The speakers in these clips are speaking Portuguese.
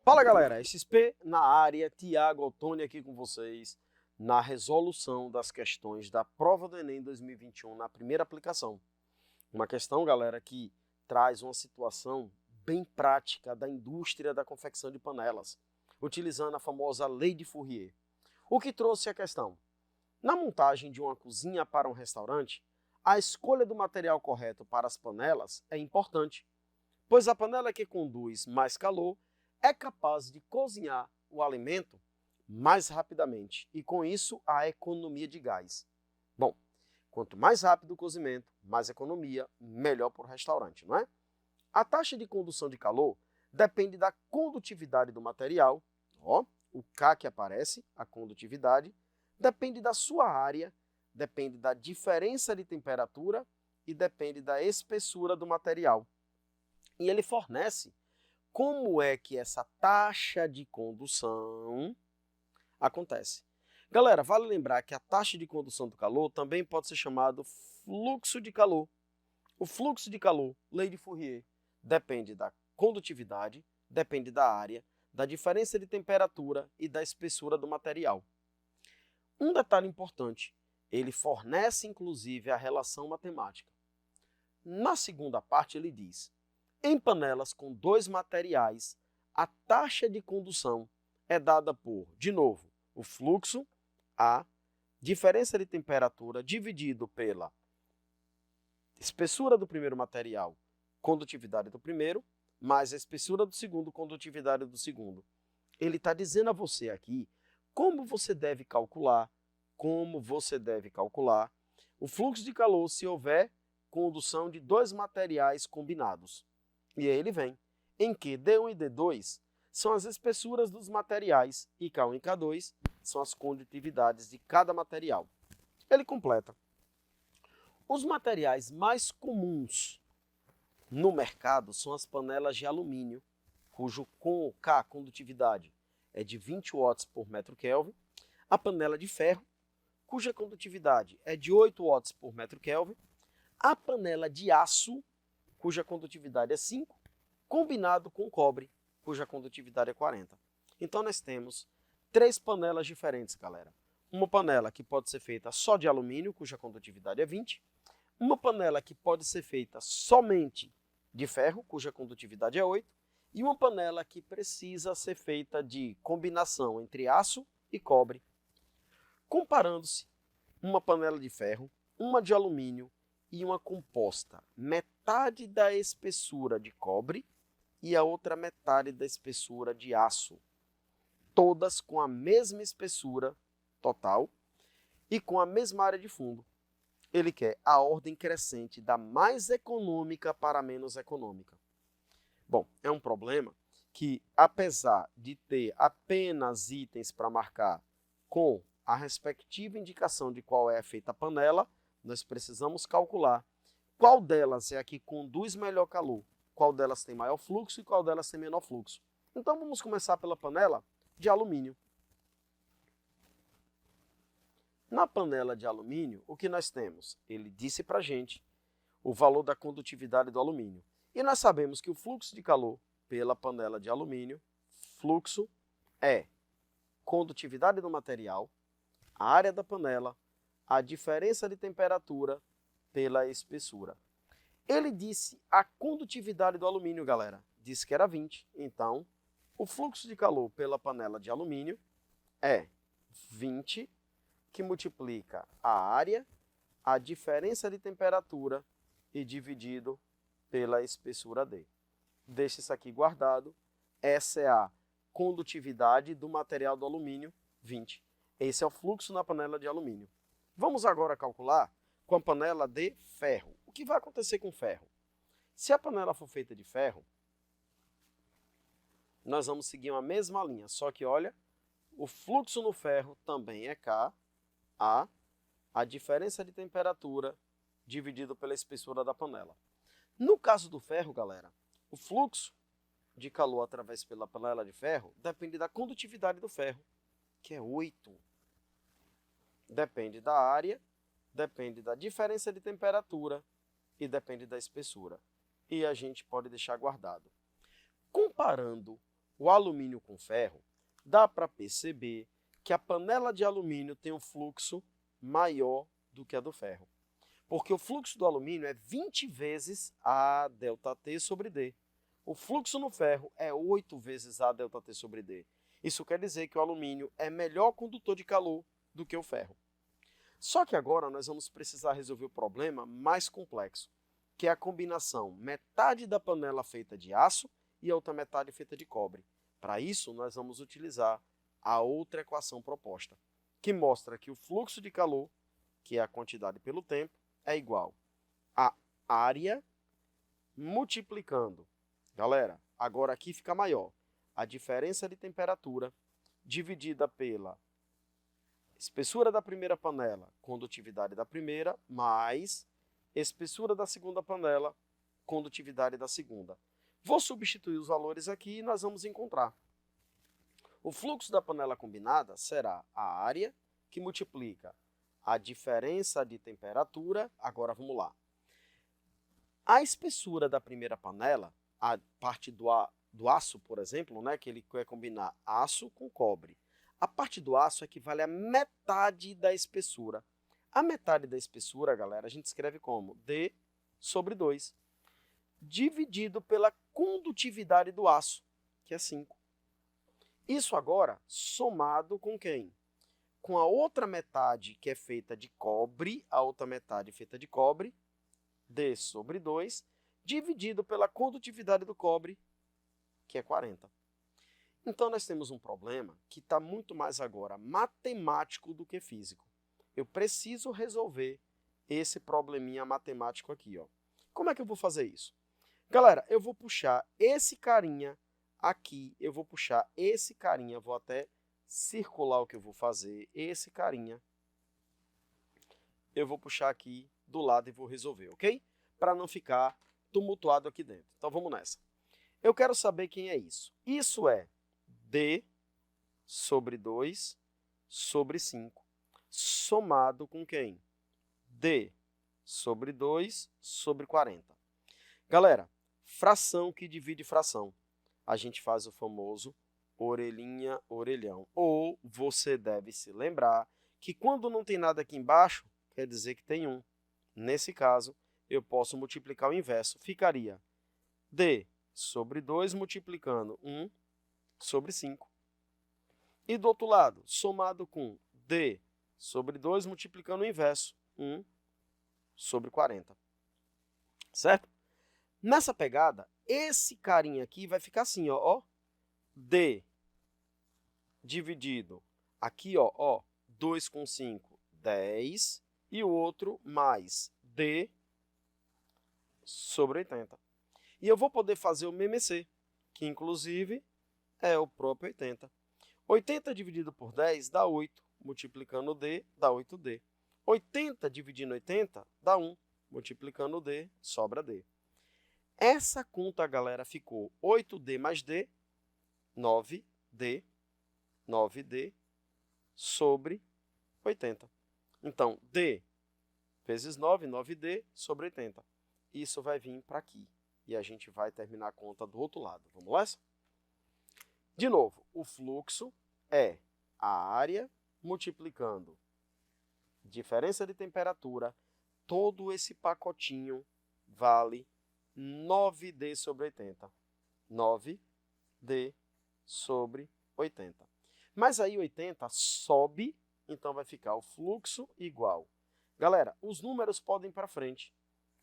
Fala galera, XP na área, Tiago Ottoni aqui com vocês na resolução das questões da prova do Enem 2021 na primeira aplicação. Uma questão, galera, que traz uma situação bem prática da indústria da confecção de panelas, utilizando a famosa Lei de Fourier. O que trouxe a questão? Na montagem de uma cozinha para um restaurante, a escolha do material correto para as panelas é importante, pois a panela que conduz mais calor é capaz de cozinhar o alimento mais rapidamente e, com isso, a economia de gás. Bom, quanto mais rápido o cozimento, mais economia, melhor para o restaurante, não é? A taxa de condução de calor depende da condutividade do material, ó, o K que aparece, a condutividade, depende da sua área, depende da diferença de temperatura e depende da espessura do material. E ele fornece como é que essa taxa de condução acontece. Galera, vale lembrar que a taxa de condução do calor também pode ser chamado fluxo de calor. O fluxo de calor, Lei de Fourier, depende da condutividade, depende da área, da diferença de temperatura e da espessura do material. Um detalhe importante, ele fornece inclusive a relação matemática. Na segunda parte ele diz: em panelas com dois materiais, a taxa de condução é dada por, de novo, o fluxo, a diferença de temperatura dividido pela espessura do primeiro material, condutividade do primeiro, mais a espessura do segundo, condutividade do segundo. Ele está dizendo a você aqui como você deve calcular o fluxo de calor se houver condução de dois materiais combinados. E aí ele vem, em que D1 e D2 são as espessuras dos materiais e K1 e K2 são as condutividades de cada material. Ele completa: os materiais mais comuns no mercado são as panelas de alumínio, cujo K, condutividade, é de 20 watts por metro Kelvin, a panela de ferro, cuja condutividade é de 8 watts por metro Kelvin, a panela de aço, cuja condutividade é 5, combinado com cobre, cuja condutividade é 40. Então nós temos três panelas diferentes, galera. Uma panela que pode ser feita só de alumínio, cuja condutividade é 20. Uma panela que pode ser feita somente de ferro, cuja condutividade é 8. E uma panela que precisa ser feita de combinação entre aço e cobre. Comparando-se uma panela de ferro, uma de alumínio e uma composta, metade da espessura de cobre e a outra metade da espessura de aço, todas com a mesma espessura total e com a mesma área de fundo. Ele quer a ordem crescente da mais econômica para a menos econômica. Bom, é um problema que, apesar de ter apenas itens para marcar com a respectiva indicação de qual é feita a panela, nós precisamos calcular qual delas é a que conduz melhor calor, qual delas tem maior fluxo e qual delas tem menor fluxo. Então vamos começar pela panela de alumínio. Na panela de alumínio, o que nós temos? Ele disse para a gente o valor da condutividade do alumínio. E nós sabemos que o fluxo de calor pela panela de alumínio, fluxo é condutividade do material, a área da panela, a diferença de temperatura pela espessura. Ele disse a condutividade do alumínio, galera, disse que era 20. Então, o fluxo de calor pela panela de alumínio é 20, que multiplica a área, a diferença de temperatura e dividido pela espessura D. Deixa isso aqui guardado. Essa é a condutividade do material do alumínio, 20. Esse é o fluxo na panela de alumínio. Vamos agora calcular com a panela de ferro. O que vai acontecer com o ferro? Se a panela for feita de ferro, nós vamos seguir uma mesma linha, só que olha, o fluxo no ferro também é K, a diferença de temperatura dividido pela espessura da panela. No caso do ferro, galera, o fluxo de calor através pela panela de ferro depende da condutividade do ferro, que é 8. Depende da área, depende da diferença de temperatura e depende da espessura. E a gente pode deixar guardado. Comparando o alumínio com ferro, dá para perceber que a panela de alumínio tem um fluxo maior do que a do ferro. Porque o fluxo do alumínio é 20 vezes A ΔT sobre D. O fluxo no ferro é 8 vezes A ΔT sobre D. Isso quer dizer que o alumínio é melhor condutor de calor do que o ferro. Só que agora nós vamos precisar resolver o problema mais complexo, que é a combinação metade da panela feita de aço e a outra metade feita de cobre. Para isso, nós vamos utilizar a outra equação proposta, que mostra que o fluxo de calor, que é a quantidade pelo tempo, é igual a área multiplicando. Galera, agora aqui fica maior. A diferença de temperatura dividida pela espessura da primeira panela, condutividade da primeira, mais espessura da segunda panela, condutividade da segunda. Vou substituir os valores aqui e nós vamos encontrar. O fluxo da panela combinada será a área que multiplica a diferença de temperatura. Agora vamos lá. A espessura da primeira panela, a parte do aço, por exemplo, né, que ele quer combinar aço com cobre. A parte do aço equivale a metade da espessura. A metade da espessura, galera, a gente escreve como D sobre 2, dividido pela condutividade do aço, que é 5. Isso agora somado com quem? Com a outra metade, que é feita de cobre, a outra metade feita de cobre, D sobre 2, dividido pela condutividade do cobre, que é 40. Então, nós temos um problema que está muito mais agora matemático do que físico. Eu preciso resolver esse probleminha matemático aqui, ó. Como é que eu vou fazer isso? Galera, eu vou puxar esse carinha aqui, eu vou puxar esse carinha, vou até circular o que eu vou fazer, esse carinha, eu vou puxar aqui do lado e vou resolver, ok? Para não ficar tumultuado aqui dentro. Então, vamos nessa. Eu quero saber quem é isso. Isso é D sobre 2 sobre 5, somado com quem? D sobre 2 sobre 40. Galera, fração que divide fração. A gente faz o famoso orelhinha, orelhão. Ou você deve se lembrar que quando não tem nada aqui embaixo, quer dizer que tem 1. Nesse caso, eu posso multiplicar o inverso. Ficaria D sobre 2 multiplicando 1 sobre 5. E do outro lado, somado com D sobre 2 multiplicando o inverso, 1 sobre 40. Certo? Nessa pegada, esse carinha aqui vai ficar assim, ó. D dividido aqui, ó, 2 com 5, 10. E o outro mais D sobre 80. E eu vou poder fazer o MMC, que inclusive é o próprio 80. 80 dividido por 10 dá 8, multiplicando D dá 8D. 80 dividindo 80 dá 1, multiplicando D sobra D. Essa conta, galera, ficou 8D mais D, 9D, 9D sobre 80. Então, D vezes 9, 9D sobre 80. Isso vai vir para aqui. E a gente vai terminar a conta do outro lado. Vamos lá? De novo, o fluxo é a área multiplicando diferença de temperatura. Todo esse pacotinho vale 9D sobre 80. 9D sobre 80. Mas aí 80 sobe, então vai ficar o fluxo igual. Galera, os números podem ir para frente.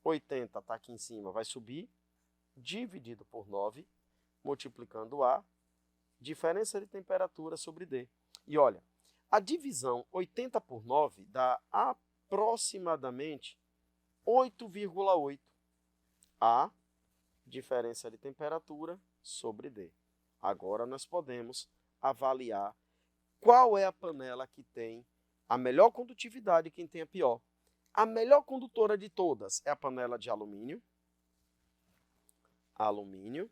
80 está aqui em cima, vai subir, dividido por 9, multiplicando A, diferença de temperatura sobre D. E olha, a divisão 80 por 9 dá aproximadamente 8,8. A, diferença de temperatura sobre D. Agora nós podemos avaliar qual é a panela que tem a melhor condutividade e quem tem a pior. A melhor condutora de todas é a panela de alumínio. Alumínio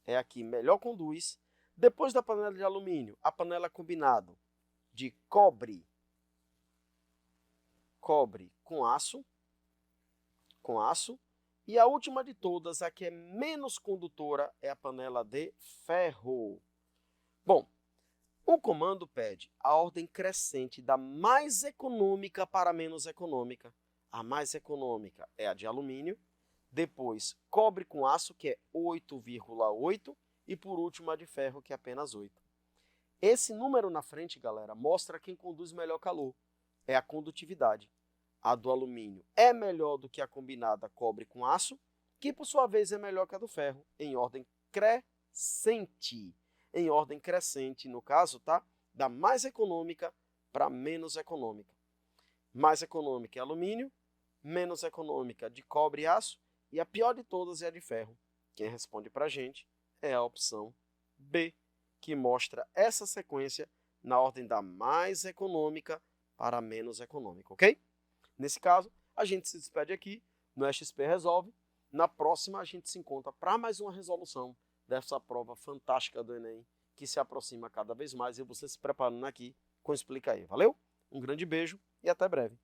é a que melhor conduz. Depois da panela de alumínio, a panela combinado de cobre com aço. E a última de todas, a que é menos condutora, é a panela de ferro. Bom, o comando pede a ordem crescente da mais econômica para a menos econômica. A mais econômica é a de alumínio, depois cobre com aço, que é 8,8, e por último a de ferro, que é apenas 8. Esse número na frente, galera, mostra quem conduz melhor calor. É a condutividade. A do alumínio é melhor do que a combinada cobre com aço, que por sua vez é melhor que a do ferro, em ordem crescente. Em ordem crescente, no caso, tá? Da mais econômica para menos econômica. Mais econômica é alumínio, menos econômica de cobre e aço, e a pior de todas é a de ferro. Quem responde para a gente é a opção B, que mostra essa sequência na ordem da mais econômica para a menos econômica, ok? Nesse caso, a gente se despede aqui no XP Resolve. Na próxima, a gente se encontra para mais uma resolução dessa prova fantástica do Enem, que se aproxima cada vez mais, e você se preparando aqui com o Explica Aí. Valeu? Um grande beijo e até breve.